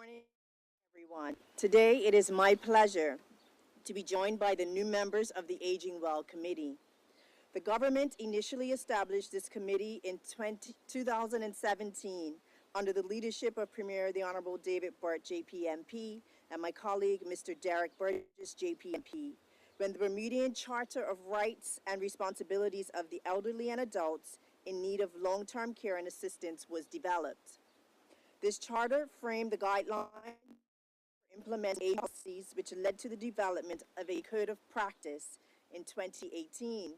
morning, everyone. Today, it is my pleasure to be joined by the new members of the Aging Well Committee. The government initially established this committee in 2017 under the leadership of Premier the Honorable David Burt, JPMP, and my colleague, Mr. Derek Burgess, JPMP, when the Bermudian Charter of Rights and Responsibilities of the Elderly and Adults in Need of Long-Term Care and Assistance was developed. This charter framed the guidelines for implementing policies which led to the development of a code of practice in 2018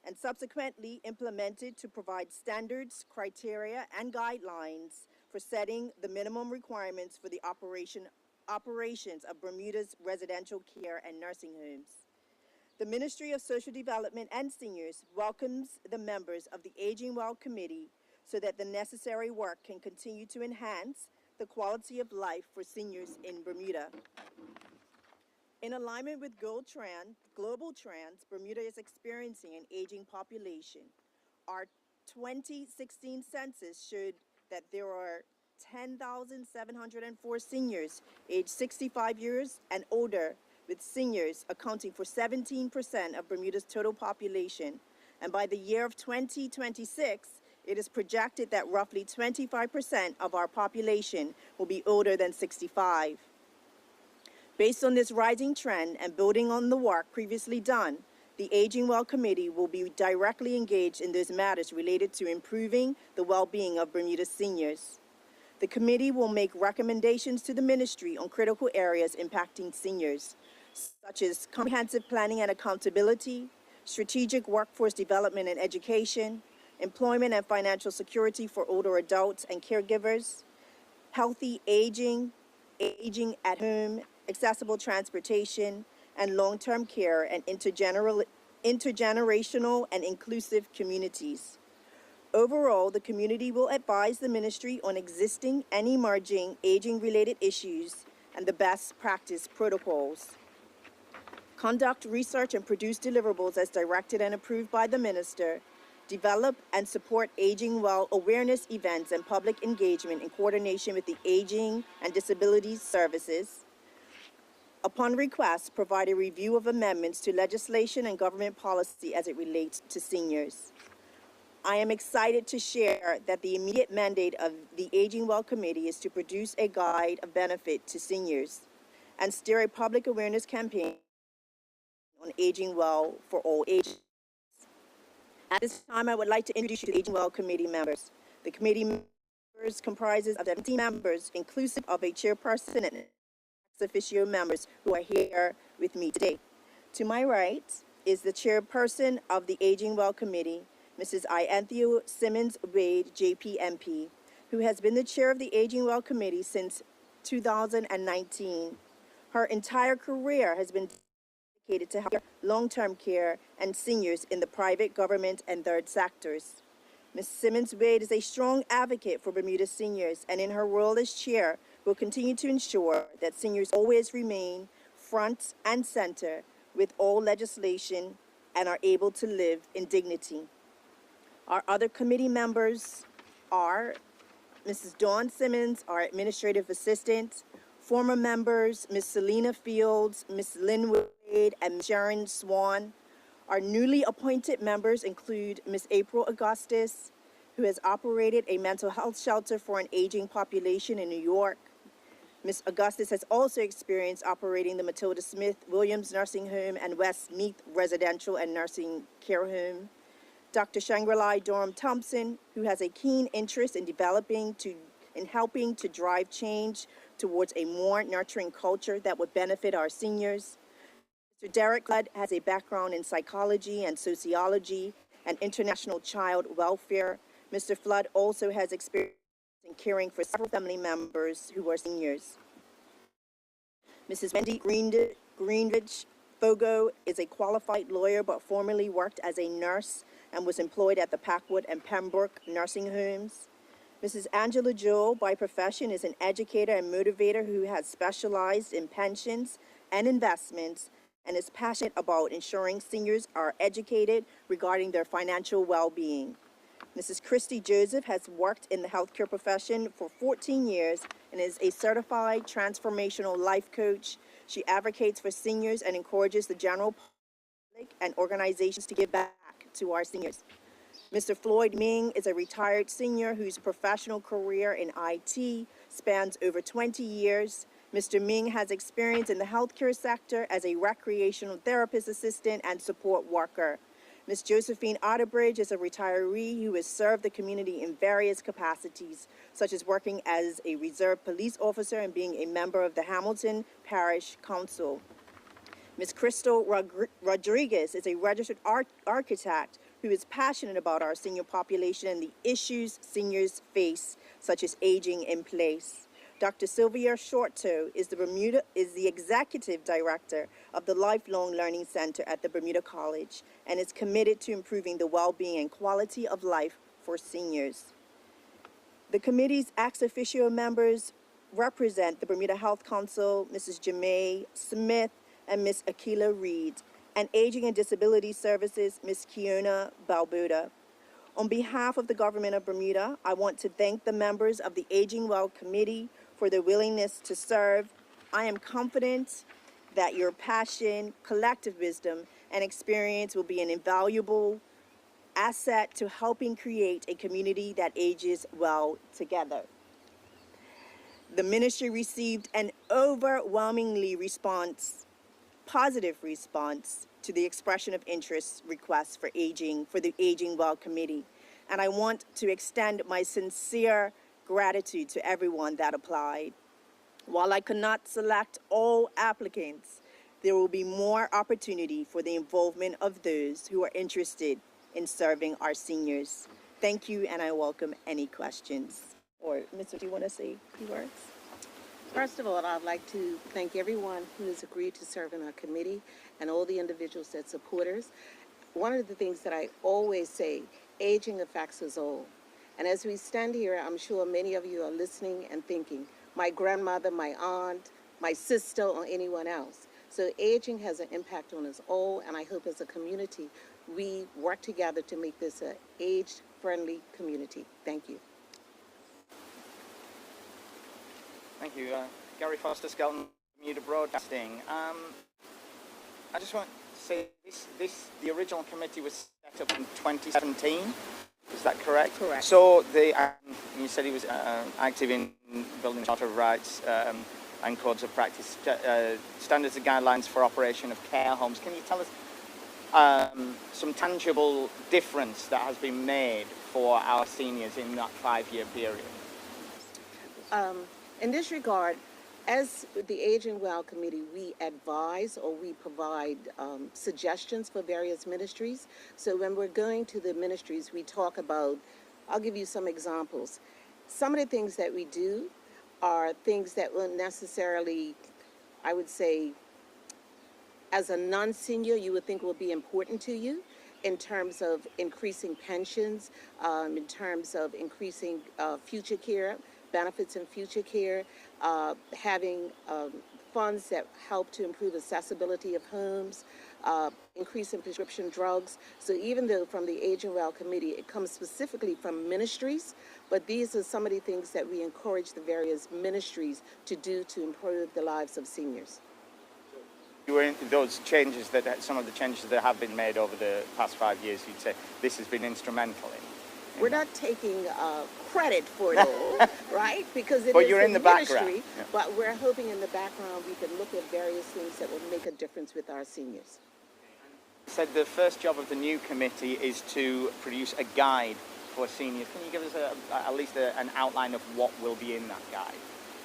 and subsequently implemented to provide standards, criteria, and guidelines for setting the minimum requirements for the operations of Bermuda's residential care and nursing homes. The Ministry of Social Development and Seniors welcomes the members of the Aging Well Committee so that the necessary work can continue to enhance the quality of life for seniors in Bermuda. In alignment with global trends, Bermuda is experiencing an aging population. Our 2016 census showed that there are 10,704 seniors aged 65 years and older, with seniors accounting for 17% of Bermuda's total population. And by the year of 2026, it is projected that roughly 25% of our population will be older than 65. Based on this rising trend and building on the work previously done, the Aging Well Committee will be directly engaged in those matters related to improving the well-being of Bermuda's seniors. The committee will make recommendations to the ministry on critical areas impacting seniors, such as comprehensive planning and accountability, strategic workforce development and education, employment and financial security for older adults and caregivers, healthy aging, aging at home, accessible transportation, and long-term care, and intergenerational and inclusive communities. Overall, the community will advise the ministry on existing and emerging aging-related issues and the best practice protocols. Conduct research and produce deliverables as directed and approved by the minister. Develop and support aging well awareness events and public engagement in coordination with the Aging and Disabilities Services. Upon request, provide a review of amendments to legislation and government policy as it relates to seniors. I am excited to share that the immediate mandate of the Aging Well Committee is to produce a guide of benefit to seniors and steer a public awareness campaign on aging well for all ages. At this time, I would like to introduce you to the Aging Well Committee members. The committee members comprises of 17 members, inclusive of a chairperson and ex officio members who are here with me today. To my right is the chairperson of the Aging Well Committee, Mrs. Ianthea Simmons Wade, JPMP, who has been the chair of the Aging Well Committee since 2019. Her entire career has been dedicated to health, long-term care, and seniors in the private, government, and third sectors. Ms. Simmons Wade is a strong advocate for Bermuda seniors, and in her role as chair, will continue to ensure that seniors always remain front and center with all legislation and are able to live in dignity. Our other committee members are Mrs. Dawn Simmons, our administrative assistant, former members Ms. Selena Fields, Ms. Lynn Wade, and Ms. Sharon Swan. Our newly appointed members include Ms. April Augustus, who has operated a mental health shelter for an aging population in New York. Ms. Augustus has also experienced operating the Matilda Smith Williams Nursing Home and West Meath Residential and Nursing Care Home. Dr. Shangri-La Durham Thompson, who has a keen interest in helping to drive change towards a more nurturing culture that would benefit our seniors. Mr. Derek Flood has a background in psychology and sociology and international child welfare. Mr. Flood also has experience in caring for several family members who are seniors. Mrs. Wendy Greenridge Fogo is a qualified lawyer but formerly worked as a nurse and was employed at the Packwood and Pembroke nursing homes. Mrs. Angela Jewell, by profession, is an educator and motivator who has specialized in pensions and investments and is passionate about ensuring seniors are educated regarding their financial well-being. Mrs. Christy Joseph has worked in the healthcare profession for 14 years and is a certified transformational life coach. She advocates for seniors and encourages the general public and organizations to give back to our seniors. Mr. Floyd Ming is a retired senior whose professional career in IT spans over 20 years. Mr. Ming has experience in the healthcare sector as a recreational therapist assistant and support worker. Ms. Josephine Otterbridge is a retiree who has served the community in various capacities, such as working as a reserve police officer and being a member of the Hamilton Parish Council. Ms. Crystal Rodriguez is a registered architect who is passionate about our senior population and the issues seniors face, such as aging in place. Dr. Sylvia Shorto is the executive director of the Lifelong Learning Center at the Bermuda College and is committed to improving the well-being and quality of life for seniors. The committee's ex officio members represent the Bermuda Health Council, Mrs. Jamae Smith, and Ms. Akila Reed, and Aging and Disability Services, Ms. Kiona Balbuda. On behalf of the government of Bermuda, I want to thank the members of the Aging Well Committee for their willingness to serve. I am confident that your passion, collective wisdom, and experience will be an invaluable asset to helping create a community that ages well together. The ministry received an overwhelmingly positive response to the expression of interest request for the Aging Well Committee. And I want to extend my sincere gratitude to everyone that applied. While I could not select all applicants, there will be more opportunity for the involvement of those who are interested in serving our seniors. Thank you, and I welcome any questions. Or, Mr., do you want to say a few words? First of all, I'd like to thank everyone who has agreed to serve in our committee and all the individuals that support us. One of the things that I always say, aging affects us all. And as we stand here, I'm sure many of you are listening and thinking, my grandmother, my aunt, my sister, or anyone else. So aging has an impact on us all, and I hope as a community, we work together to make this an age-friendly community. Thank you. Thank you. Gary Foster, Skelton, Bermuda Broadcasting. I just want to say the original committee was set up in 2017. Is that correct? Correct. So you said he was active in building charter of rights and codes of practice, standards and guidelines for operation of care homes. Can you tell us some tangible difference that has been made for our seniors in that 5-year period? In this regard, as the Aging Well Committee, we advise or we provide suggestions for various ministries. So when we're going to the ministries, we talk about, I'll give you some examples. Some of the things that we do are things that won't necessarily, I would say, as a non-senior, you would think will be important to you in terms of increasing pensions, in terms of increasing future care, benefits in future care, having funds that help to improve accessibility of homes, increase in prescription drugs. So even though from the Aging Well Committee, it comes specifically from ministries, but these are some of the things that we encourage the various ministries to do to improve the lives of seniors. You were in those changes some of the changes that have been made over the past 5 years, you'd say this has been instrumental in. We're not taking credit for it all, right? Because it but is you're in the ministry, background. Yeah. But we're hoping in the background we can look at various things that will make a difference with our seniors. You said the first job of the new committee is to produce a guide for seniors. Can you give us at least an outline of what will be in that guide?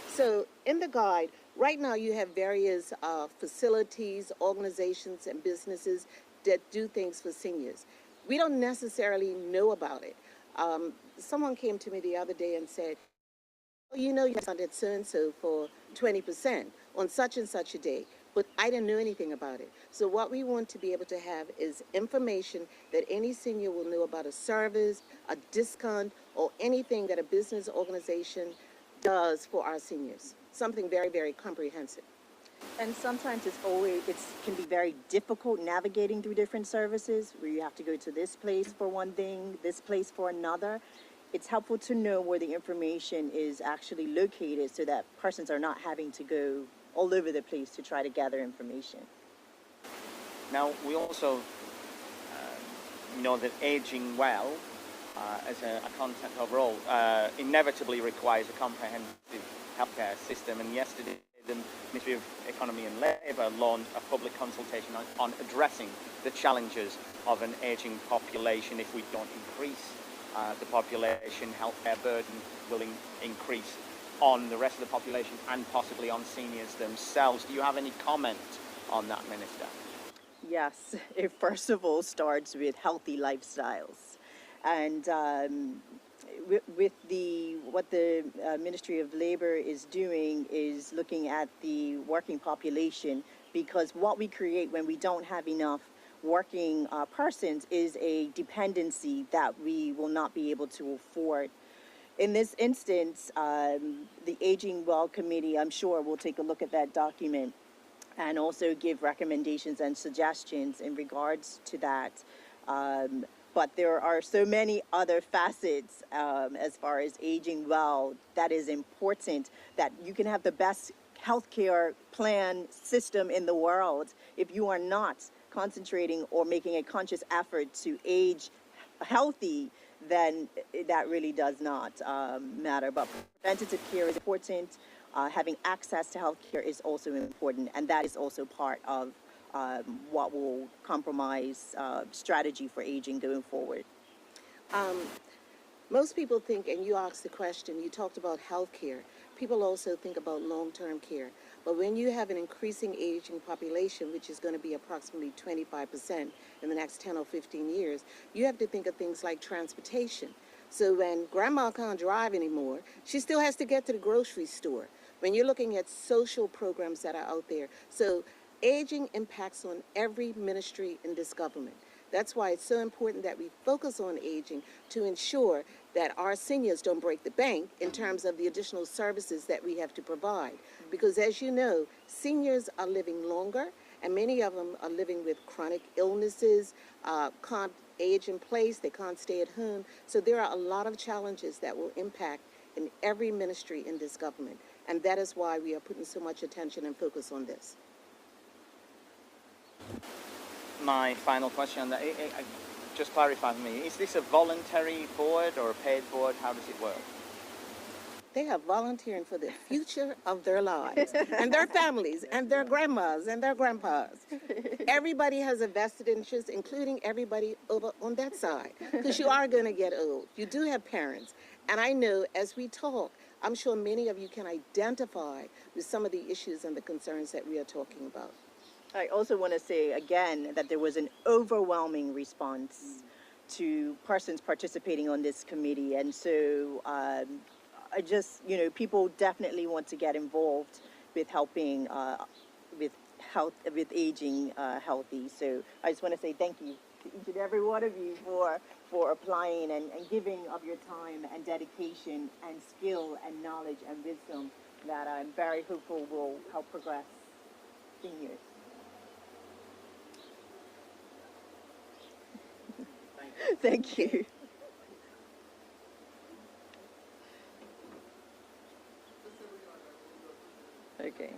So in the guide, right now you have various facilities, organizations, and businesses that do things for seniors. We don't necessarily know about it. Someone came to me the other day and said, oh, you know, you funded so-and-so for 20% on such and such a day, but I didn't know anything about it. So what we want to be able to have is information that any senior will know about a service, a discount, or anything that a business organization does for our seniors. Something very, very comprehensive. And sometimes it can be very difficult navigating through different services where you have to go to this place for one thing, this place for another. It's helpful to know where the information is actually located so that persons are not having to go all over the place to try to gather information. Now, we also know that aging well as a concept overall inevitably requires a comprehensive healthcare system. And yesterday, the Ministry of Economy and Labour launched a public consultation on addressing the challenges of an aging population. If we don't increase the population, healthcare burden will increase on the rest of the population and possibly on seniors themselves. Do you have any comment on that, Minister? Yes, it first of all starts with healthy lifestyles. And with what the Ministry of Labor is doing is looking at the working population, because what we create when we don't have enough working persons is a dependency that we will not be able to afford. In this instance, the Aging Well Committee, I'm sure, will take a look at that document and also give recommendations and suggestions in regards to that. But there are so many other facets as far as aging well that is important, that you can have the best healthcare plan system in the world. If you are not concentrating or making a conscious effort to age healthy, then that really does not matter. But preventative care is important. Having access to health care is also important, and that is also part of what will compromise strategy for aging going forward. Most people think, and you asked the question, you talked about health care. People also think about long-term care. But when you have an increasing aging population, which is going to be approximately 25% in the next 10 or 15 years, you have to think of things like transportation. So when grandma can't drive anymore, she still has to get to the grocery store. When you're looking at social programs that are out there. So aging impacts on every ministry in this government. That's why it's so important that we focus on aging to ensure that our seniors don't break the bank in terms of the additional services that we have to provide. Because as you know, seniors are living longer, and many of them are living with chronic illnesses, can't age in place, they can't stay at home. So there are a lot of challenges that will impact in every ministry in this government. And that is why we are putting so much attention and focus on this. My final question on that, just clarify for me, is this a voluntary board or a paid board? How does it work? They are volunteering for the future of their lives and their families and their grandmas and their grandpas. Everybody has a vested interest, including everybody over on that side, because you are going to get old. You do have parents. And I know as we talk, I'm sure many of you can identify with some of the issues and the concerns that we are talking about. I also want to say again that there was an overwhelming response to persons participating on this committee. And so I just, people definitely want to get involved with helping with health, with aging healthy. So I just want to say thank you to each and every one of you for applying and giving of your time and dedication and skill and knowledge and wisdom that I'm very hopeful will help progress seniors. Thank you. Okay.